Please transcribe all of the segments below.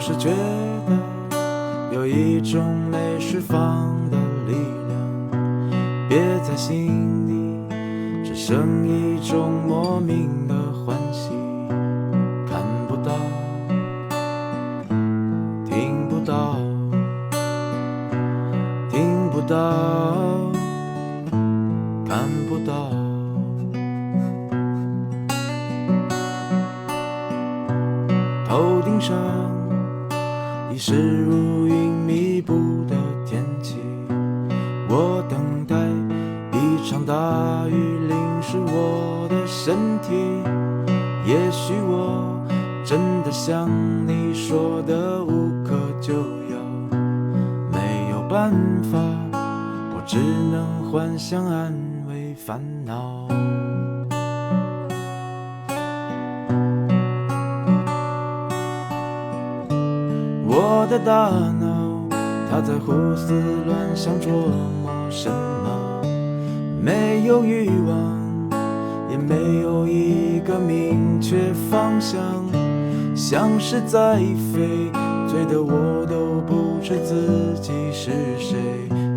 是觉得有一种没释放的力量，憋在心里，只剩一种莫名的欢喜。看不到，听不到，听不到，看不到。头顶上已是如云密布的天气，我等待一场大雨淋湿我的身体。也许我真的像你说的无可救药，没有办法，我只能幻想安慰烦恼。我的大脑，它在胡思乱想琢磨什么，没有欲望，也没有一个明确方向，像是在飞，醉得我都不知自己是谁。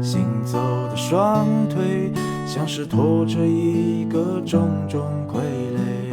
行走的双腿，像是拖着一个重重傀儡。